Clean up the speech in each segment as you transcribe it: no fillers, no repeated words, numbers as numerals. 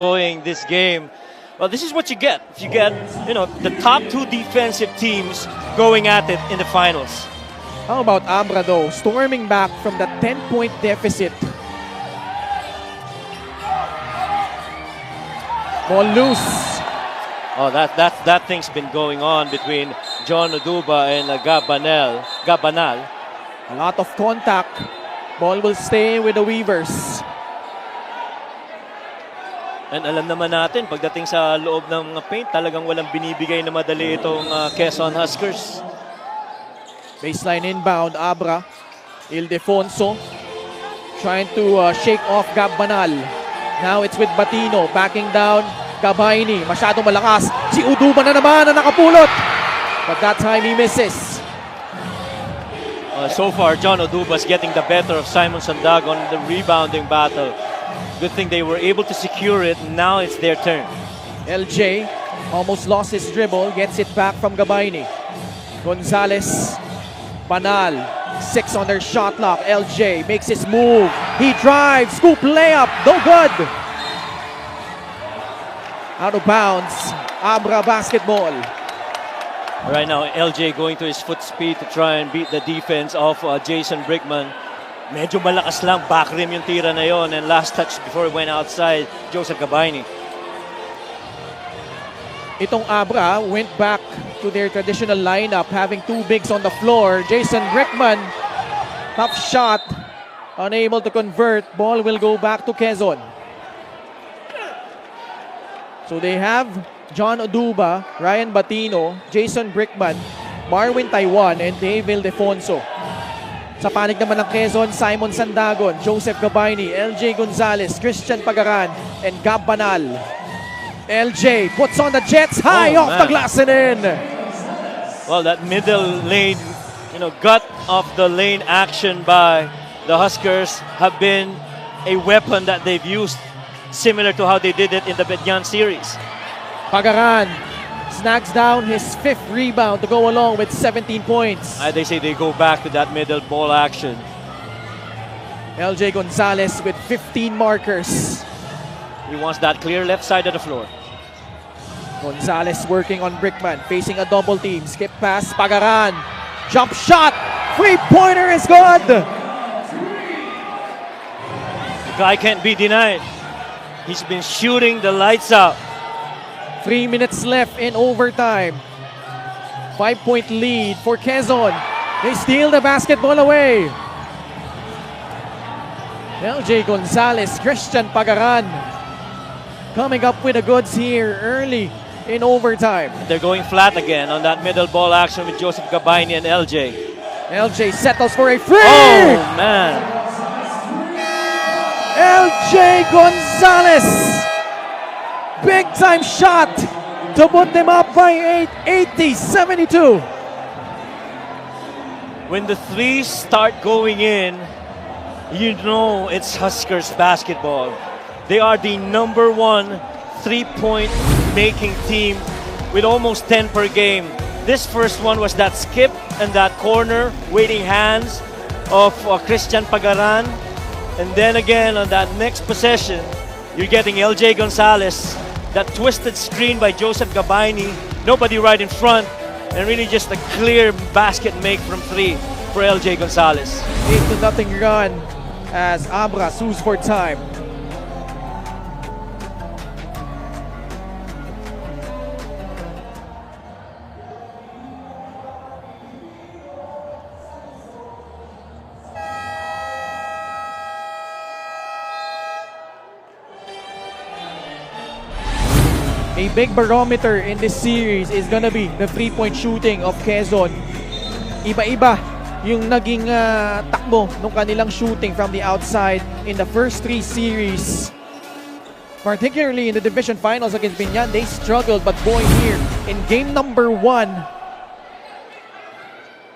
enjoying this game. Well, this is what you get. If you get, the top two defensive teams going at it in the finals. How about ABRA though, storming back from the 10-point deficit? Ball loose. Oh, that thing's been going on between John Oduba and Gabanal. A lot of contact. Ball will stay with the Weavers. And alam naman natin, pagdating sa loob ng paint, talagang walang binibigay na madali itong QUEZON Huskers. Baseline inbound, ABRA. Ildefonso trying to shake off Gabanal. Now it's with Batino, backing down Gabayni. Masyadong malakas. Si Uduba na naman na nakapulot. But that time he misses. So far, John Oduba's getting the better of Simon Sandagon in the rebounding battle. Good thing they were able to secure it. Now it's their turn. LJ almost lost his dribble. Gets it back from Gabayni. Gonzalez. Banal. 6 on their shot clock. LJ makes his move. He drives. Scoop layup. No good. Out of bounds. ABRA basketball. Right now, LJ going to his foot speed to try and beat the defense of Jason Brickman. Medyo malakas lang, back rim yung tira na yon, and last touch before it went outside, Joseph Gabayni. Itong ABRA went back to their traditional lineup, having two bigs on the floor. Jason Brickman, tough shot, unable to convert. Ball will go back to QUEZON. So they have John Oduba, Ryan Batino, Jason Brickman, Marwin Taiwan, and Dave Ildefonso. Sa panig naman ng QUEZON, Simon Sandagon, Joseph Gabayni, LJ Gonzalez, Christian Pagaran, and Gab Banal. LJ puts on the Jets high off the glass and in. Well, that middle lane, gut of the lane action by the Huskers have been a weapon that they've used, similar to how they did it in the Bedyan series. Pagaran snags down his 5th rebound to go along with 17 points. They say they go back to that middle ball action. LJ Gonzalez with 15 markers. He wants that clear left side of the floor. Gonzalez working on Brickman, facing a double team. Skip pass, Pagaran. Jump shot. 3-pointer is good. The guy can't be denied. He's been shooting the lights out. 3 minutes left in overtime. 5-point lead for QUEZON. They steal the basketball away. LJ Gonzalez, Christian Pagaran coming up with the goods here early in overtime. They're going flat again on that middle ball action with Joseph Gabayni and LJ. LJ settles for a free. Oh, man. LJ Gonzalez. Big time shot to put them up by 80-72. When the threes start going in, you know it's Huskers basketball. They are the #1 3-point making team with almost 10 per game. This first one was that skip and that corner waiting hands of Christian Pagaran. And then again on that next possession, you're getting LJ Gonzalez. That twisted screen by Joseph Gabayni, nobody right in front, and really just a clear basket make from 3 for LJ Gonzalez. 8-0 run as ABRA sues for time. A big barometer in this series is gonna be the 3-point shooting of QUEZON. Iba-iba yung naging takbo ng kanilang shooting from the outside in the first 3 series. Particularly in the division finals against Binyan, they struggled, but boy, here in game number 1,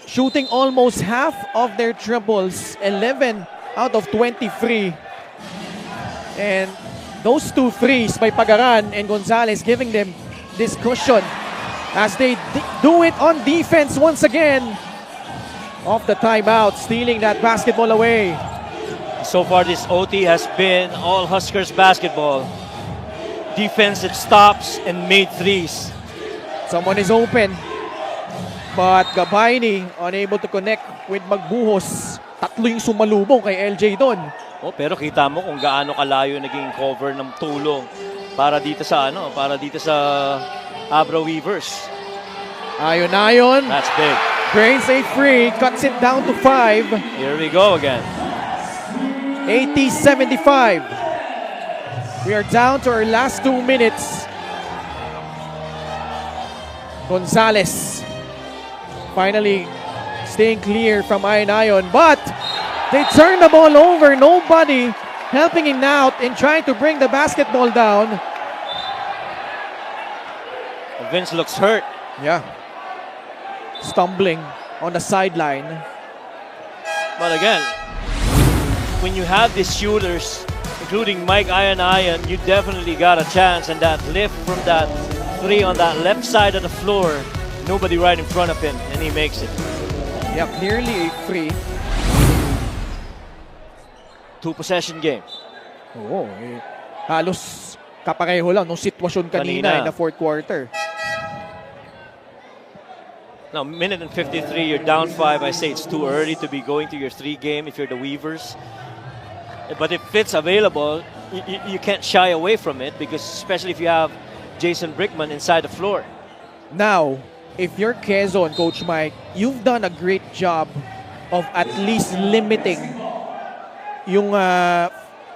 shooting almost half of their triples, 11 out of 23. And those 2 threes by Pagaran and Gonzalez giving them this cushion as they do it on defense once again. Off the timeout, stealing that basketball away. So far this OT has been all Huskers basketball. defensive stops and made threes. Someone is open. But Gabayni unable to connect with Magbuhos. Tatlo yung sumalubong kay LJ doon. Oh, pero kita mo kung gaano kalayo naging cover ng tulong para dito sa ABRA Weavers. Ayon. That's big. Brains a free, cuts it down to 5. Here we go again. 80-75. We are down to our last 2 minutes. Gonzalez finally staying clear from Ayon, but they turn the ball over. Nobody helping him out in trying to bring the basketball down. Vince looks hurt. Yeah. Stumbling on the sideline. But again, when you have these shooters, including Mike Ayon, you definitely got a chance. And that lift from that three on that left side of the floor, nobody right in front of him, and he makes it. Yeah, clearly a free. 2-possession game. Oo, halos kapareho lang nung sitwasyon kanina in the fourth quarter. Now, minute and 53, you're down 5. I say it's too early to be going to your 3 game if you're the Weavers. But if it's available, you can't shy away from it, because especially if you have Jason Brickman inside the floor. Now, if you're Quezon, Coach Mike, you've done a great job of at least limiting yung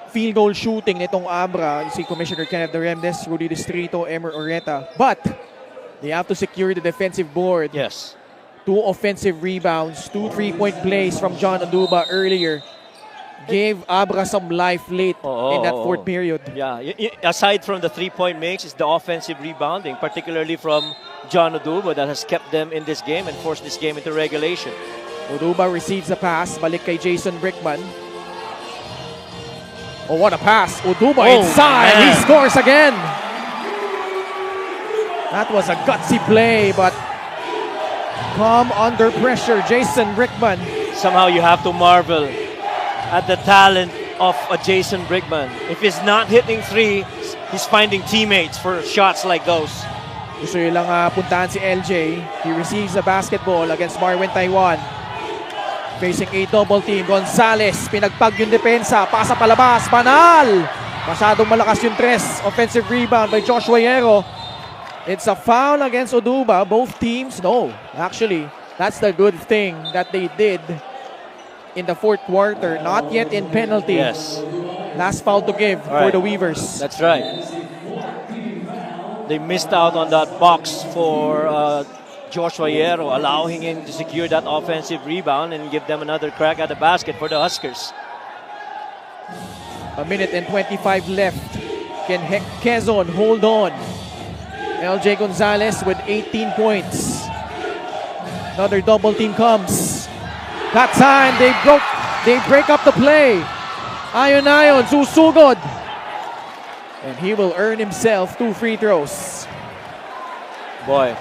field goal shooting nitong ABRA. Si Commissioner Kenneth Doremdes, Rudy Distrito, Emer Oreta. But they have to secure the defensive board. Yes. 2 offensive rebounds, 2 3-point plays from John Aduba earlier. Gave ABRA some life late in that fourth period. Yeah, aside from the 3-point makes, it's the offensive rebounding, particularly from John Aduba, that has kept them in this game and forced this game into regulation. Aduba receives the pass, balik kay Jason Brickman. Oh, what a pass. Aduba inside, man. he scores again. That was a gutsy play, but calm under pressure, Jason Brickman. Somehow you have to marvel at the talent of a Jason Brickman. If he's not hitting 3, he's finding teammates for shots like those. Gusto nyo lang puntahan si LJ. He receives the basketball against Marwin Taiwan. Facing a double team. Gonzalez, pinagpag yung depensa. Pasa palabas, Banal! Masyadong malakas yung 3. Offensive rebound by Joshua Yero. It's a foul against Aduba. Both teams, no. Actually, that's the good thing that they did in the fourth quarter. Not yet in penalty. Yes. Last foul to give for the Weavers. That's right. They missed out on that box for Joshua Yero, allowing him to secure that offensive rebound and give them another crack at the basket for the Huskers. A minute and 25 left. Can Quezon hold on? LJ Gonzalez with 18 points. Another double team comes. That time they break up the play. Ayon, susugod. And he will earn himself 2 free throws. Boy,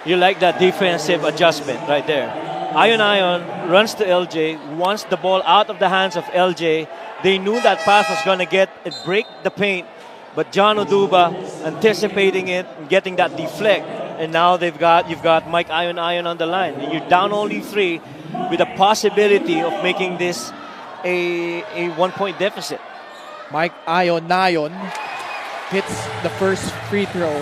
you like that defensive adjustment right there. Ayon runs to LJ, wants the ball out of the hands of LJ. They knew that pass was going to break the paint, but John Aduba anticipating it and getting that deflect. And now you've got Mike Ayon on the line. And you're down only 3 with a possibility of making this a 1-point deficit. Mike Ayon hits the first free throw.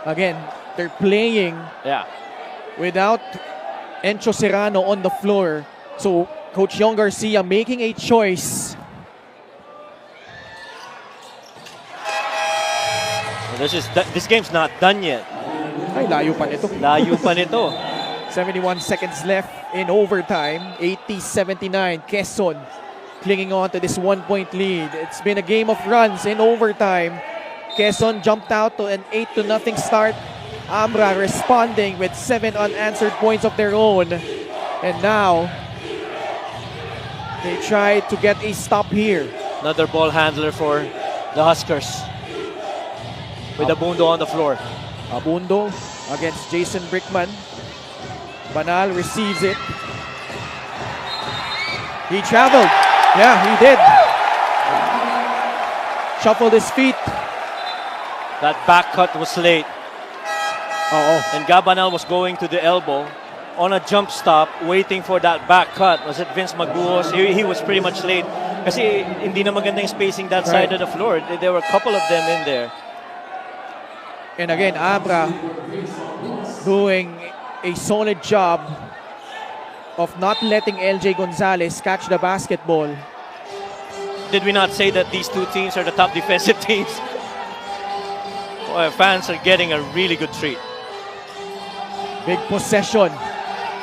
Again, they're playing without Encho Serrano on the floor. So Coach Yong Garcia making a choice. This game's not done yet. Ay, layo pa nito. Layo pa nito. 71 seconds left in overtime. 80-79. Quezon clinging on to this 1-point lead. It's been a game of runs in overtime. Quezon jumped out to an 8-0 start. ABRA responding with 7 unanswered points of their own. And now, they try to get a stop here. Another ball handler for the Huskers. With Abundo on the floor. Abundo against Jason Brickman. Banal receives it. He traveled. Yeah, he did. shuffled his feet. That back cut was late. And Gabanal was going to the elbow on a jump stop, waiting for that back cut. Was it Vince Maguos? He was pretty much late. Kasi hindi na magandang spacing that side of the floor. There were a couple of them in there. And again, ABRA doing a solid job of not letting LJ Gonzalez catch the basketball. Did we not say that these two teams are the top defensive teams? Well, fans are getting a really good treat. Big possession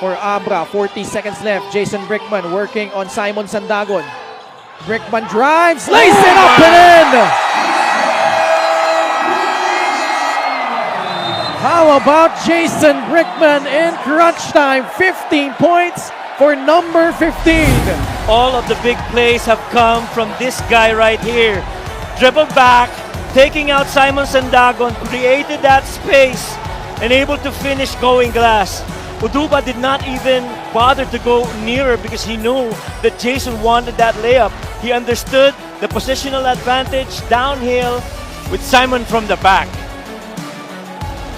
for ABRA. 40 seconds left. Jason Brickman working on Simon Sandagon. Brickman drives, lays it up and in! How about Jason Brickman in crunch time? 15 points for number 15. All of the big plays have come from this guy right here. Dribbled back, taking out Simon Sandagon, created that space, and able to finish going glass. Uduba did not even bother to go nearer because he knew that Jason wanted that layup. He understood the positional advantage downhill with Simon from the back.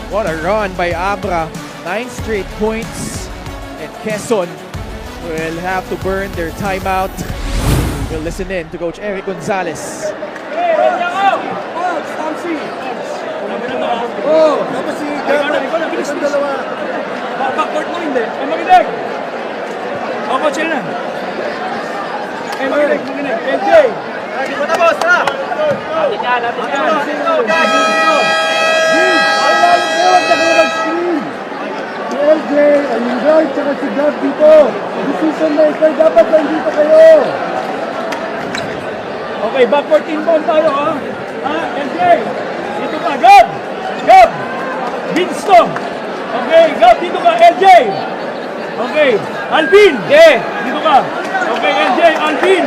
What a run by ABRA. 9 straight points. And QUEZON will have to burn their timeout. We'll listen in to Coach Eric Gonzalez. Tapos si Gabon, isang dalawa. Backcourt mo hindi. Ay, makinig. Coach yan na. Ay, makinig. LJ. Hindi pa tapos, ha? Natin yan. Si LJ, ayun guys, tsaka si Gab dito. Decision maker, dapat nandito kayo. Okay, backcourt inbound tayo, ha? LJ, dito ka, Gab! Gab! Vinsto! Okay, Gab, dito ka, LJ! Okay, Alvin! Yeah! Dito ka! Okay, LJ, Alvin!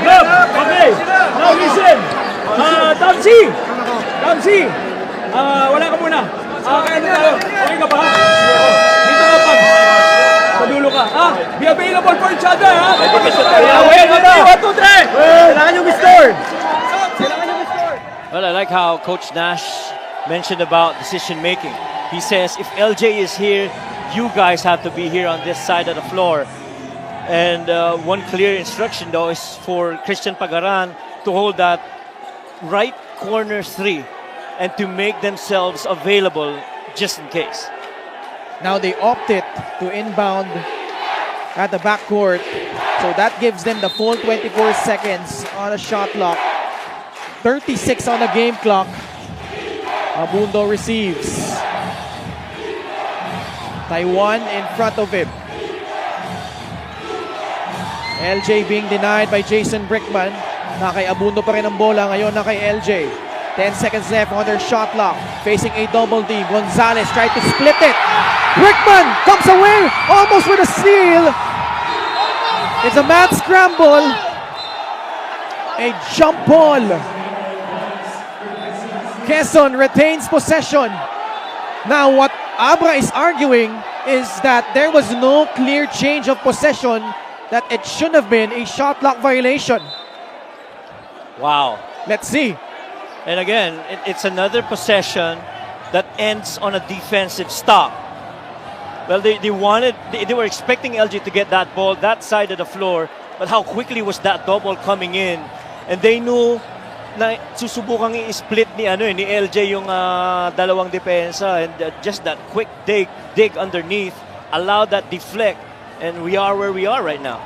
Gab! Okay! Now listen! Tamsi! Tamsi! Wala ka muna. Kaya na tayo. Okay ka ba? Dito ka pag sa dulo ka. Be available for each other, ha? Wait, 1, 2, 3! Kailangan yung score! Kailangan yung score! Well, I like how Coach Nash mentioned about decision making. He says, if LJ is here, you guys have to be here on this side of the floor. And one clear instruction, though, is for Christian Pagaran to hold that right corner 3 and to make themselves available just in case. Now they opted to inbound at the backcourt. So that gives them the full 24 seconds on a shot clock. 36 on the game clock. Abundo receives. Taiwan in front of him. LJ being denied by Jason Brickman. Na kay Abundo pa rin ang bola. Ngayon na kay LJ. 10 seconds left on their shot clock. Facing a double team. Gonzalez tried to split it. Brickman comes away almost with a steal. It's a mad scramble. A jump ball. QUEZON retains possession. Now what ABRA is arguing is that there was no clear change of possession, that it should have been a shot clock violation. Wow. Let's see. And again, it's another possession that ends on a defensive stop. Well, they were expecting LG to get that ball that side of the floor, but how quickly was that double coming in? And they knew na susubukang i-split ni LJ yung dalawang depensa, and just that quick dig underneath allowed that deflect, and we are where we are right now.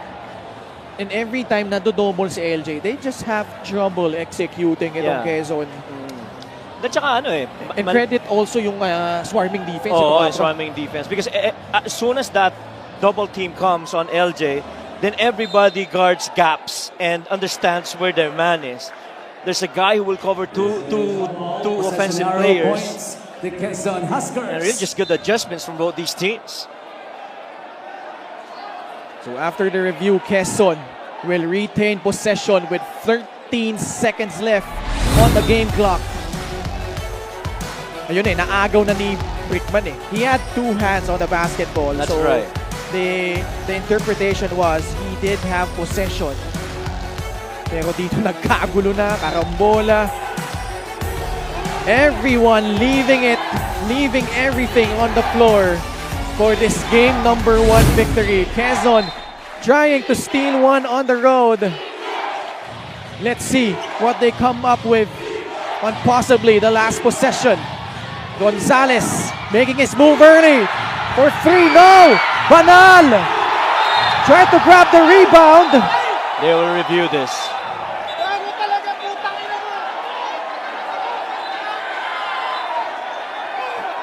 And every time na double si LJ, they just have trouble executing it on QUEZON. At saka and credit also yung swarming defense. Swarming defense. Because as soon as that double team comes on LJ, then everybody guards gaps and understands where their man is. There's a guy who will cover two offensive players. The QUEZON Huskers. And really just good adjustments from both these teams. So after the review, QUEZON will retain possession with 13 seconds left on the game clock. Ayun naagaw na ni Brickman . He had 2 hands on the basketball. That's so right. The interpretation was he did have possession. Pero dito nagkagulo na, karambola. Everyone leaving everything on the floor for this game number 1 victory. Quezon trying to steal one on the road. Let's see what they come up with on possibly the last possession. Gonzalez making his move early for 3. No! Banal! Tried to grab the rebound. They will review this.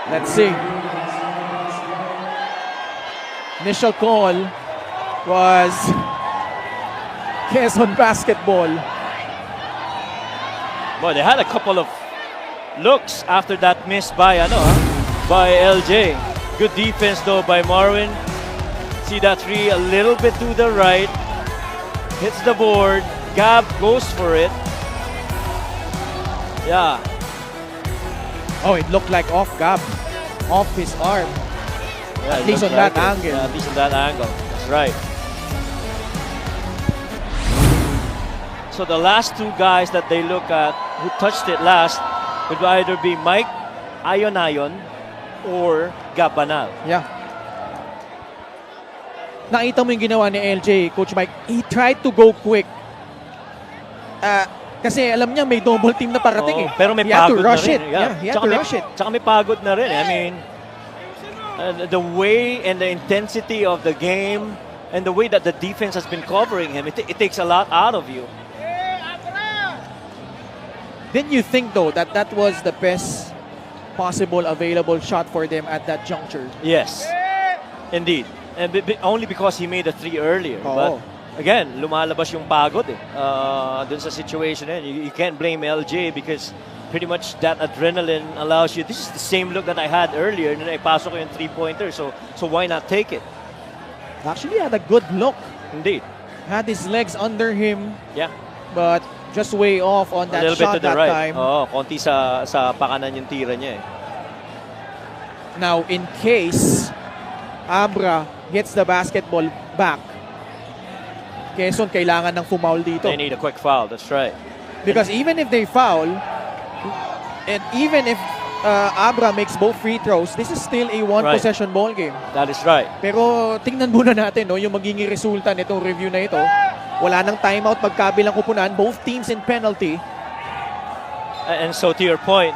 Let's see. Initial call was Quezon basketball. Boy, they had a couple of looks after that miss by LJ. Good defense though by Marwin. See that 3 a little bit to the right. Hits the board. Gab goes for it. Yeah. Oh, it looked like off Gab. Off his arm. Yeah, At least on that angle. Yeah, at least on that angle. That's right. So the last 2 guys that they look at who touched it last would either be Mike Ayonayon or Gab Banal. Yeah. Nakita mo yung ginawa ni LJ, Coach Mike. He tried to go quick. Kasi alam niya may double team na parating eh. Pero may he had to pagod rush na rin. it. Yeah, he had to rush it. Tsaka may pagod na rin. I mean, the way and the intensity of the game and the way that the defense has been covering him, it takes a lot out of you. Didn't you think though that that was the best possible available shot for them at that juncture? Yes, indeed. And only because he made a 3 earlier. Oo. But again, lumalabas yung pagod eh. Dun sa situation eh. You can't blame LJ because pretty much that adrenaline allows you. This is the same look that I had earlier na naipasok ko yung 3-pointer. So why not take it? Actually had a good look. Indeed. Had his legs under him. Yeah. But just way off on A that little bit shot to the that right. time. Oo, konti sa pakanan yung tira niya eh. Now, in case ABRA gets the basketball back, Quezon kailangan ng foul dito. They need a quick foul, that's right. Because even if they foul, and even if ABRA makes both free throws, this is still a one-possession ball game. That is right. Pero tingnan muna natin no, yung magiging resulta nitong review na ito. Wala nang timeout magkabilang kupunan. Both teams in penalty. And so to your point,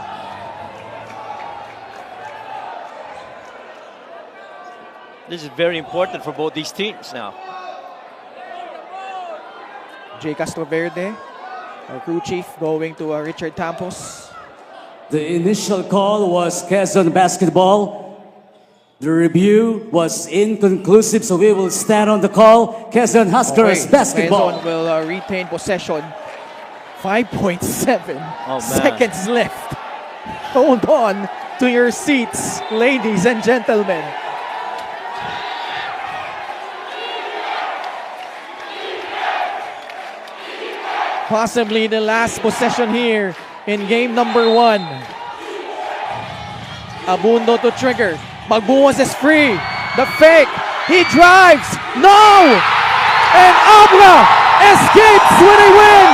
this is very important for both these teams now. Jay Castroverde, our crew chief, going to Richard Tampos. The initial call was Quezon basketball. The review was inconclusive, so we will stand on the call. Quezon Huskers basketball. Quezon will retain possession. 5.7 seconds left. Hold on to your seats, ladies and gentlemen. Possibly the last possession here in game number 1. Abundo to trigger. Magbuwas is free. The fake. He drives. No! And ABRA escapes with a win!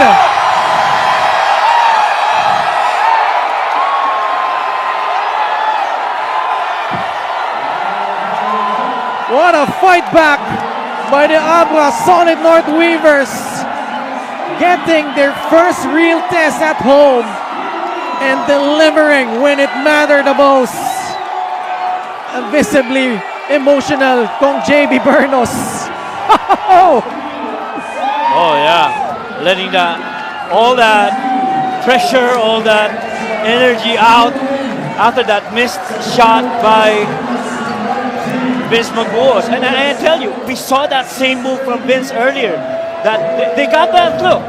What a fight back by the ABRA Solid North Weavers. Getting their first real test at home and delivering when it mattered the most. Visibly emotional kong JB Bernos. Oh yeah, letting all that pressure, all that energy out after that missed shot by Vince Magbuos. And I tell you, we saw that same move from Vince earlier. That they got that look.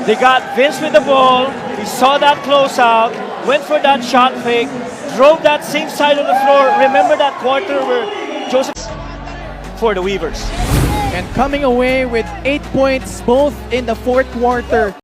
They got Vince with the ball. He saw that closeout, went for that shot fake, drove that same side of the floor. Remember that quarter where Joseph for the Weavers. And coming away with 8 points both in the fourth quarter.